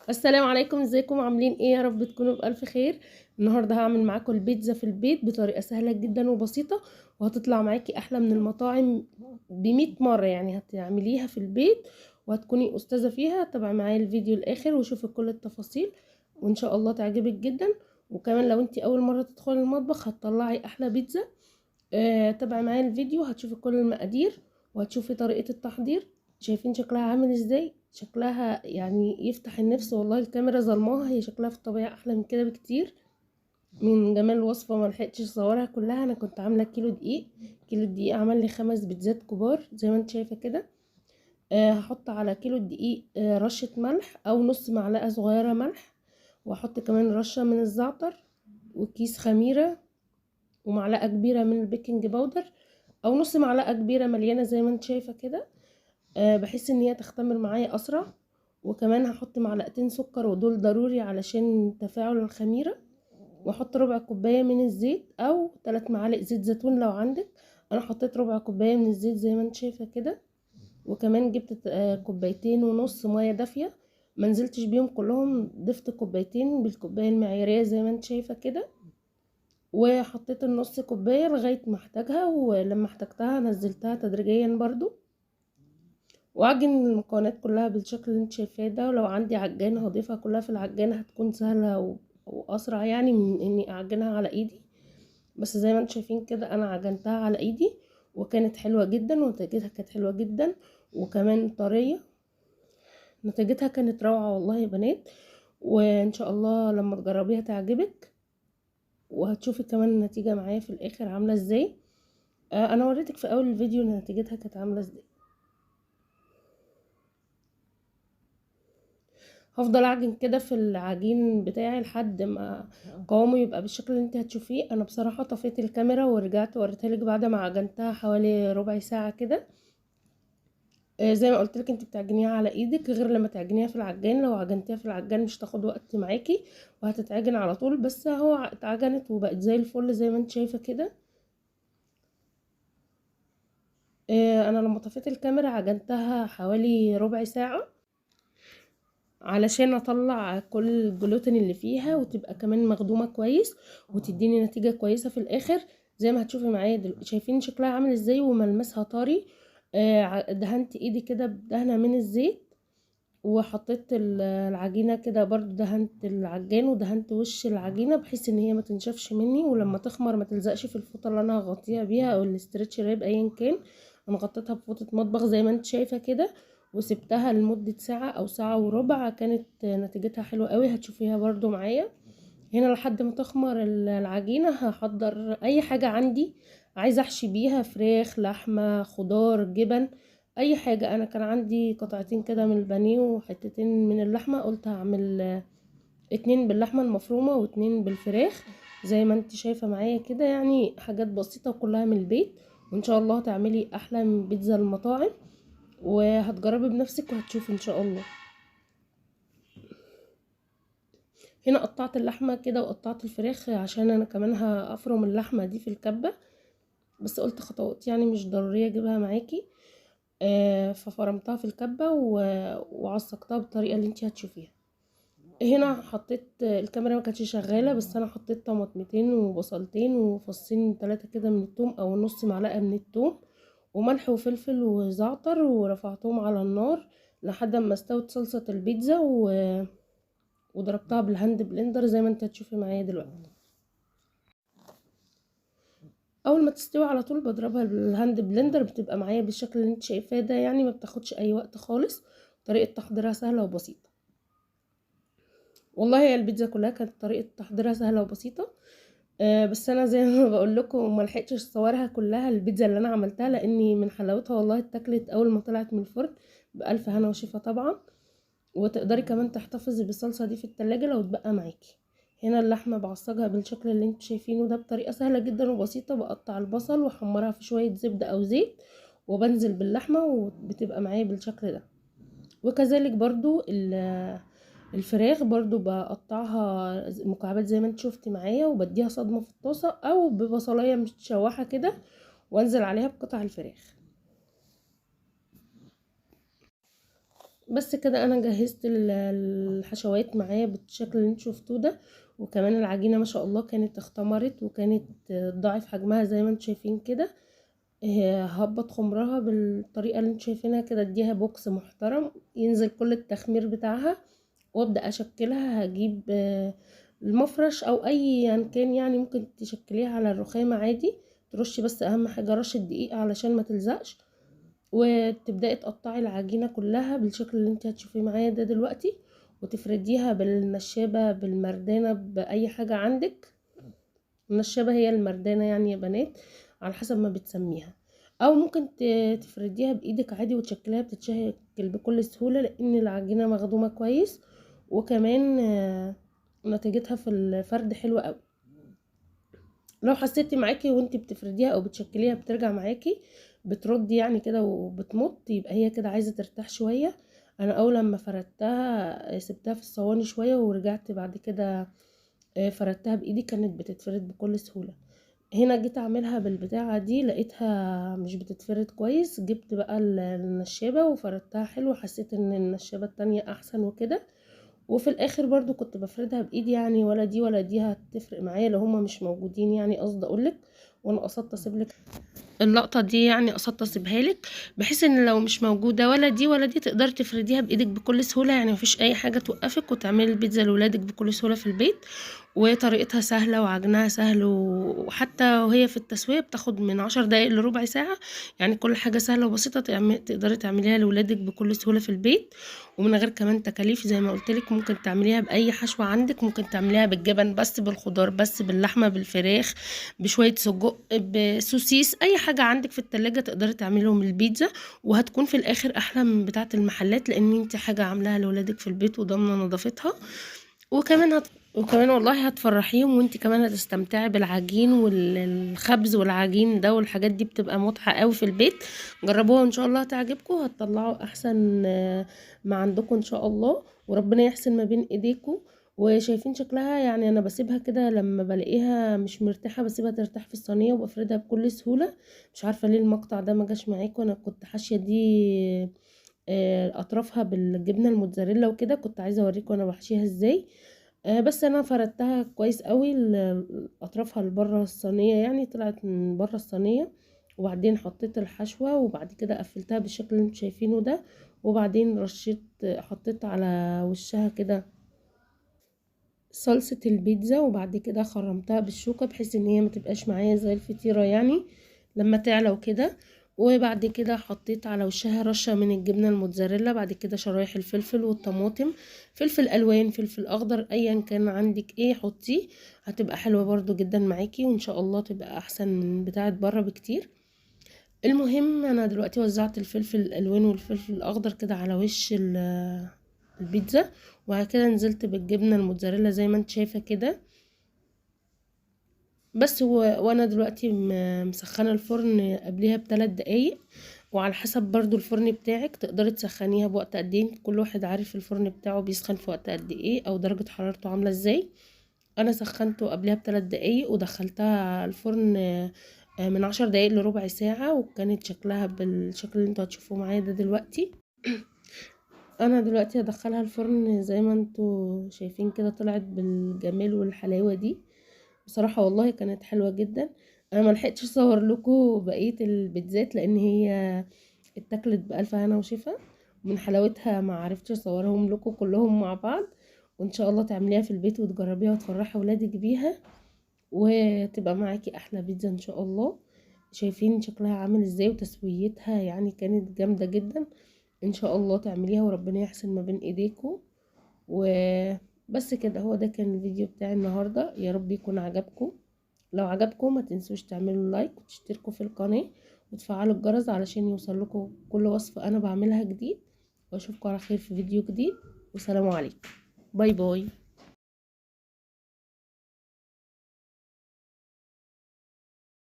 السلام عليكم، ازيكم عاملين ايه؟ يا رب تكونوا بألف خير. النهارده هعمل معاكم البيتزا في البيت بطريقة سهلة جدا وبسيطة، وهتطلع معاكي احلى من المطاعم ب100 مرة. يعني هتعمليها في البيت وهتكوني أستاذة فيها. تابعي معايا الفيديو الآخر وشوفي كل التفاصيل، وان شاء الله تعجبك جدا. وكمان لو انتي اول مرة تدخلي المطبخ هتطلعي احلى بيتزا. تابعي معايا الفيديو، هتشوفي كل المقادير وهتشوفي طريقة التحضير. شايفين شكلها عامل ازاي؟ شكلها يعني يفتح النفس والله. الكاميرا ظلماها، هي شكلها في الطبيعة احلى من كده بكتير. من جمال الوصفة ما لحقتش اصورها كلها. انا كنت عاملة كيلو دقيق. كيلو الدقيق عمل لي 5 بيتزات كبار زي ما انت شايفة كده. هحط على كيلو الدقيق رشة ملح او نص معلقة صغيرة ملح، واحط كمان رشة من الزعتر وكيس خميرة ومعلقة كبيرة من البيكنج باودر، او نص معلقة كبيرة مليانة زي ما انت شايفة كده. بحس ان هي تختمر معايا اسرع. وكمان هحط معلقتين سكر، ودول ضروري علشان تفاعل الخميرة. واحط ربع كوباية من الزيت او 3 معالق زيت زيتون لو عندك. انا حطيت ربع كوباية من الزيت زي ما انت شايفة كده. وكمان جبت كوبايتين ونص مية دافية، منزلتش بيهم كلهم، ضفت كوبايتين بالكوباية المعيارية زي ما انت شايفة كده. وحطيت النص كوباية لغاية ما احتاجها، ولما احتاجتها نزلتها تدريجيا برضو. واعجن المكونات كلها بالشكل اللي انت شايفاه ده. ولو عندي عجانة هضيفها كلها في العجانة، هتكون سهلة واسرع يعني من اني اعجنها على ايدي. بس زي ما انتم شايفين كده انا عجنتها على ايدي وكانت حلوة جدا، ونتيجتها كانت حلوة جدا وكمان طرية. نتيجتها كانت روعة والله يا بنات. وان شاء الله لما تجربيها تعجبك، وهتشوفي كمان النتيجة معايا في الاخر عاملة ازاي. انا وريتك في اول الفيديو ان نتيجتها كانت عاملة ازاي. هفضل اعجن كده في العجين بتاعي لحد ما قوامه يبقى بالشكل اللي انت هتشوفيه. انا بصراحة طفيت الكاميرا ورجعت وريتها لك بعد ما عجنتها حوالي ربع ساعة كده. زي ما قلت لك انت بتعجنيها على ايدك غير لما تعجنيها في العجان. لو عجنتيها في العجان مش تاخد وقت معاكي وهتتعجن على طول. بس اهو اتعجنت وبقت زي الفل زي ما انت شايفة كده. انا لما طفيت الكاميرا عجنتها حوالي ربع ساعة علشان اطلع كل الجلوتين اللي فيها، وتبقى كمان مخدومة كويس وتديني نتيجة كويسة في الاخر. زي ما هتشوفي معايا دلوقتي شايفين شكلها عامل ازاي وملمسها طري. دهنت ايدي كده بدهنة من الزيت، وحطيت العجينة كده برضو، دهنت العجان ودهنت وش العجينة بحيث ان هي ما تنشفش مني، ولما تخمر ما تلزقش في الفوطة اللي انا هغطيها بيها او الاسترتش ريب ايا كان. انا غطيتها بفوطة مطبخ زي ما انت شايفة كده، وسبتها لمدة ساعة او ساعة وربع. كانت نتيجتها حلوة قوي، هتشوفيها برضو معايا. هنا لحد ما تخمر العجينة هحضر اي حاجة عندي عايزة احشي بيها، فراخ، لحمة، خضار، جبن، اي حاجة. انا كان عندي قطعتين كده من البانيه وحتتين من اللحمة، قلت هعمل 2 باللحمة المفرومة و2 بالفراخ زي ما انت شايفة معايا كده. يعني حاجات بسيطة وكلها من البيت، وان شاء الله تعملي احلى من بيتزا المطاعم، وهتجربي بنفسك وهتشوفي ان شاء الله. هنا قطعت اللحمة كده وقطعت الفراخ عشان انا كمان هفرم اللحمة دي في الكبة، بس قلت خطوات يعني مش ضرورية اجيبها معاكي. ففرمتها في الكبة وعصقتها بالطريقة اللي انتي هتشوفيها. هنا حطيت الكاميرا ما كانتش شغالة، بس انا حطيت طماطمتين وبصلتين وفصين 3 كده من الثوم او نص معلقة من الثوم، وملح وفلفل وزعتر، ورفعتهم على النار لحد ما استوت صلصة البيتزا وضربتها بالهاند بلندر زي ما انت هتشوفي معايا دلوقتي. اول ما تستوي على طول بضربها بالهاند بلندر، بتبقى معايا بالشكل اللي انت شايفاه ده. يعني ما بتاخدش اي وقت خالص، طريقة تحضيرها سهلة وبسيطة. والله هي البيتزا كلها كانت طريقة تحضيرها سهلة وبسيطة. بس انا زي ما بقول لكم ما لحقتش اصورها كلها البيتزا اللي انا عملتها، لاني من حلاوتها والله اتاكلت اول ما طلعت من الفرن بألف هنا وشفا طبعا. وتقدري كمان تحتفظي بالصلصة دي في التلاجة لو اتبقى معاكي. هنا اللحمة بعصجها بالشكل اللي انتوا شايفينه ده بطريقة سهلة جدا وبسيطة. بقطع البصل واحمرها في شوية زبدة او زيت، وبنزل باللحمة وبتبقى معايا بالشكل ده. وكذلك برضو الفراخ برضو بقطعها مكعبات زي ما انت شفتي معايا، وبديها صدمة في الطاسة او ببصلاية متشوحة كده، وانزل عليها بقطع الفراخ. بس كده انا جهزت الحشوات معايا بالشكل اللي انتوا شفتوه ده. وكمان العجينه ما شاء الله كانت اختمرت وكانت ضاعف حجمها زي ما انتوا شايفين كده. هبط خمرها بالطريقه اللي انتوا شايفينها كده، اديها بوكس محترم ينزل كل التخمير بتاعها، وابدا اشكلها. هجيب المفرش او اي كان، يعني ممكن تشكليها على الرخامه عادي. ترشي بس اهم حاجه رشه دقيق علشان ما تلزقش، وتبداي تقطعي العجينه كلها بالشكل اللي انت هتشوفيه معايا ده دلوقتي، وتفرديها بالنشابه بالمردانه باي حاجه عندك. النشابه هي المردانه يعني يا بنات، على حسب ما بتسميها. او ممكن تفرديها بايدك عادي وتشكليها، بتتشكل بكل سهوله لان العجينه مخدومه كويس. وكمان نتيجتها في الفرد حلوه قوي. لو حسيتي معاكي وانت بتفرديها او بتشكليها بترجع معاكي بتردي يعني كده وبتمط، يبقى هي كده عايزه ترتاح شويه. انا اول لما فردتها سبتها في الصواني شويه ورجعت بعد كده فردتها بايدي، كانت بتتفرد بكل سهوله. هنا جيت اعملها بالبتاعه دي لقيتها مش بتتفرد كويس، جبت بقى النشابه وفردتها حلو، حسيت ان النشابه التانية احسن وكده. وفي الاخر برضو كنت بفردها بايدي، يعني ولا دي ولا دي هتفرق معايا لو هما مش موجودين، يعني قصدي اقولك. وانا قصدت اسيبلك اللقطه دي، يعني قصدت اسيبها لك بحيث ان لو مش موجوده ولا دي ولا دي تقدري تفرديها بايدك بكل سهوله، يعني مفيش اي حاجه توقفك وتعملي البيتزا لاولادك بكل سهوله في البيت. وطريقتها سهله وعجنها سهل، وحتى وهي في التسويه بتاخد من 10 دقايق لربع ساعه. يعني كل حاجه سهله وبسيطه تقدري تعمليها لاولادك بكل سهوله في البيت، ومن غير كمان تكاليف. زي ما قلت لك ممكن تعمليها باي حشوه عندك، ممكن تعمليها بالجبن بس، بالخضار بس، باللحمه، بالفراخ، بشويه سجق، بسوسيس، اي حاجه عندك في التلاجة تقدري تعمليهم البيتزا. وهتكون في الاخر احلى من بتاعه المحلات، لان انت حاجه عاملاها لاولادك في البيت وضامنه نظافتها. وكمان والله هتفرحيهم، وانت كمان هتستمتعي بالعجين والخبز والعجين ده، والحاجات دي بتبقى متعة قوي في البيت. جربوها ان شاء الله هتعجبكم، هتطلعوا احسن ما عندكم ان شاء الله، وربنا يحسن ما بين ايديكم. وشايفين شكلها، يعني انا بسيبها كده لما بلاقيها مش مرتاحة بسيبها ترتاح في الصينية وبفردها بكل سهولة. مش عارفة ليه المقطع ده ما جاش معاكم، انا كنت حاشية دي اطرافها بالجبنة الموتزاريلا وكده، كنت عايزة اوريكم انا بحشيها ازاي. بس انا فردتها كويس قوي اطرافها لبره الصينيه، يعني طلعت من بره الصينيه. وبعدين حطيت الحشوه وبعد كده قفلتها بالشكل اللي انتوا شايفينه ده. وبعدين حطيت على وشها كده صلصه البيتزا، وبعد كده خرمتها بالشوكه بحيث ان هي ما تبقاش معايا زي الفطيره يعني لما تعلى وكده. وبعد كده حطيت على وشها رشه من الجبنه الموتزاريلا، بعد كده شرايح الفلفل والطماطم، فلفل الوان، فلفل اخضر، ايا كان عندك ايه حطيه. هتبقى حلوه برضو جدا معاكي، وان شاء الله تبقى احسن من بتاعه بره بكتير. المهم انا دلوقتي وزعت الفلفل الالوان والفلفل الاخضر كده على وش البيتزا، وبعد كده نزلت بالجبنه الموتزاريلا زي ما انت شايفه كده. بس وانا دلوقتي مسخنه الفرن قبلها ب3 دقايق. وعلى حسب برضو الفرن بتاعك تقدري تسخنيها بوقت قد ايه، كل واحد عارف الفرن بتاعه بيسخن في وقت قد ايه او درجه حرارته عامله ازاي. انا سخنته قبلها ب3 دقايق ودخلتها الفرن من 10 دقايق لربع ساعه، وكانت شكلها بالشكل اللي انتوا هتشوفوه معايا ده دلوقتي. انا دلوقتي هدخلها الفرن زي ما انتوا شايفين كده، طلعت بالجمال والحلاوه دي. بصراحة والله كانت حلوة جدا. انا ما لحقتش اصور لكم بقية البيتزات لان هي اتاكلت بألف هنا وشفا. من حلاوتها ما عرفتش اصورهم لكم كلهم مع بعض. وان شاء الله تعمليها في البيت وتجربيها وتفرحي ولادك بيها، وتبقى معاكي احلى بيتزا ان شاء الله. شايفين شكلها عامل ازاي وتسويتها، يعني كانت جامدة جدا. ان شاء الله تعمليها وربنا يحسن ما بين ايديكم. وبس كده، هو ده كان الفيديو بتاعي النهاردة، يا رب يكون عجبكم. لو عجبكم ما تنسوش تعملوا لايك وتشتركوا في القناة وتفعلوا الجرس علشان يوصل لكم كل وصفة انا بعملها جديد. واشوفكم على خير في فيديو جديد، والسلام عليكم. باي باي.